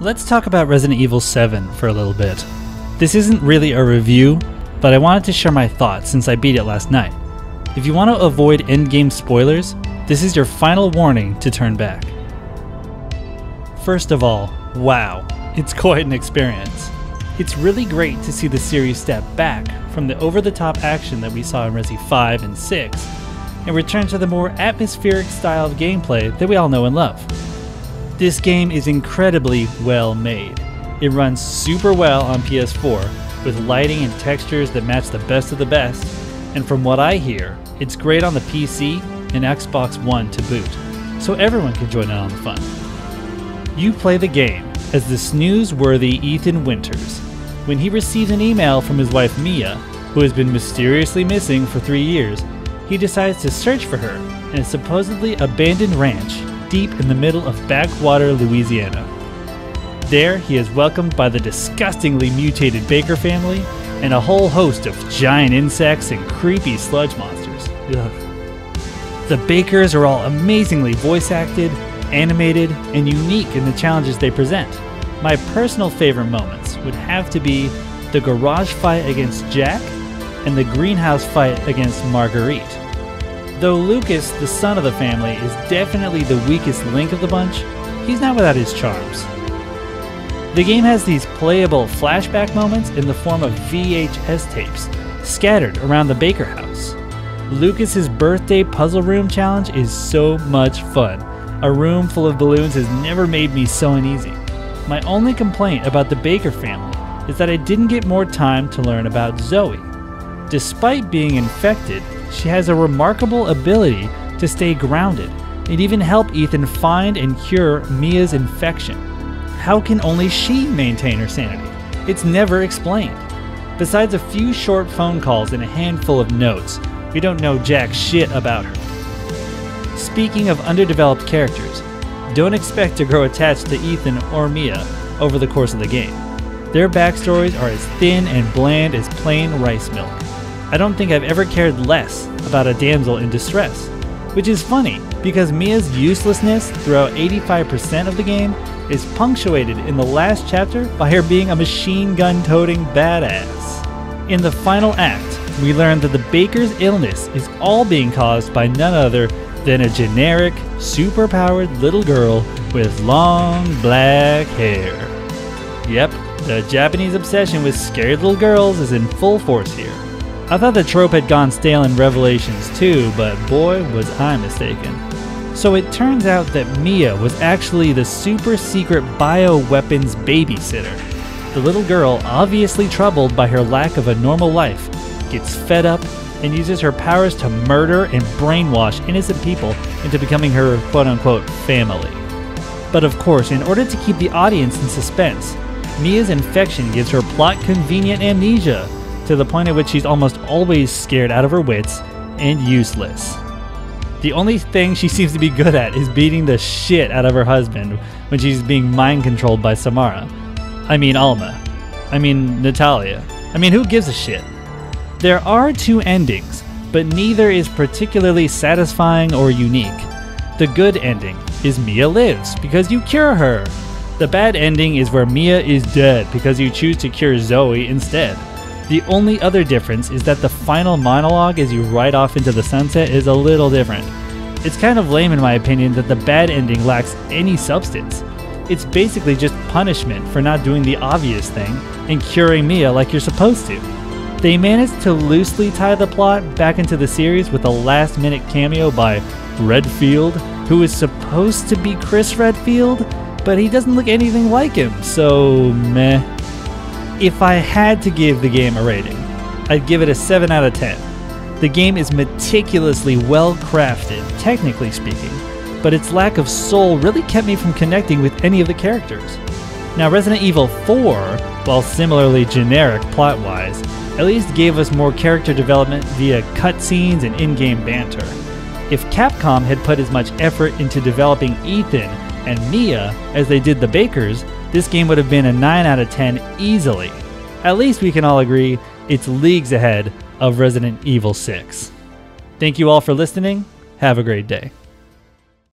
Let's talk about Resident Evil 7 for a little bit. This isn't really a review, but I wanted to share my thoughts since I beat it last night. If you want to avoid endgame spoilers, this is your final warning to turn back. First of all, wow, it's quite an experience. It's really great to see the series step back from the over-the-top action that we saw in Resi 5 and 6 and return to the more atmospheric style of gameplay that we all know and love. This game is incredibly well made. It runs super well on PS4 with lighting and textures that match the best of the best, and from what I hear, it's great on the PC and Xbox One to boot, so everyone can join in on the fun. You play the game as the snooze-worthy Ethan Winters when he receives an email from his wife Mia, who has been mysteriously missing for 3 years. He decides to search for her in a supposedly abandoned ranch deep in the middle of backwater Louisiana. There, he is welcomed by the disgustingly mutated Baker family and a whole host of giant insects and creepy sludge monsters. Ugh. The Bakers are all amazingly voice acted, animated, and unique in the challenges they present. My personal favorite moments would have to be the garage fight against Jack and the greenhouse fight against Marguerite. Though Lucas, the son of the family, is definitely the weakest link of the bunch, he's not without his charms. The game has these playable flashback moments in the form of VHS tapes scattered around the Baker house. Lucas's birthday puzzle room challenge is so much fun. A room full of balloons has never made me so uneasy. My only complaint about the Baker family is that I didn't get more time to learn about Zoe. Despite being infected, she has a remarkable ability to stay grounded and even help Ethan find and cure Mia's infection. How can only she maintain her sanity? It's never explained. Besides a few short phone calls and a handful of notes, we don't know jack shit about her. Speaking of underdeveloped characters, don't expect to grow attached to Ethan or Mia over the course of the game. Their backstories are as thin and bland as plain rice milk. I don't think I've ever cared less about a damsel in distress, which is funny because Mia's uselessness throughout 85% of the game is punctuated in the last chapter by her being a machine gun toting badass. In the final act, we learn that the Baker's illness is all being caused by none other than a generic, super-powered little girl with long black hair. Yep, the Japanese obsession with scary little girls is in full force here. I thought the trope had gone stale in Revelations too, but boy was I mistaken. So it turns out that Mia was actually the super secret bioweapons babysitter. The little girl, obviously troubled by her lack of a normal life, gets fed up and uses her powers to murder and brainwash innocent people into becoming her quote-unquote family. But of course, in order to keep the audience in suspense, Mia's infection gives her plot-convenient amnesia to the point at which she's almost always scared out of her wits and useless. The only thing she seems to be good at is beating the shit out of her husband when she's being mind-controlled by Samara. I mean Alma. I mean Natalia. I mean, who gives a shit? There are 2 endings, but neither is particularly satisfying or unique. The good ending is Mia lives because you cure her. The bad ending is where Mia is dead because you choose to cure Zoe instead. The only other difference is that the final monologue as you ride off into the sunset is a little different. It's kind of lame in my opinion that the bad ending lacks any substance. It's basically just punishment for not doing the obvious thing and curing Mia like you're supposed to. They managed to loosely tie the plot back into the series with a last-minute cameo by Redfield, who is supposed to be Chris Redfield, but he doesn't look anything like him, so meh. If I had to give the game a rating, I'd give it a 7 out of 10. The game is meticulously well crafted, technically speaking, but its lack of soul really kept me from connecting with any of the characters. Now Resident Evil 4, while similarly generic plot-wise, at least gave us more character development via cutscenes and in-game banter. If Capcom had put as much effort into developing Ethan and Mia as they did the Bakers, this game would have been a 9 out of 10 easily. At least we can all agree it's leagues ahead of Resident Evil 6. Thank you all for listening. Have a great day.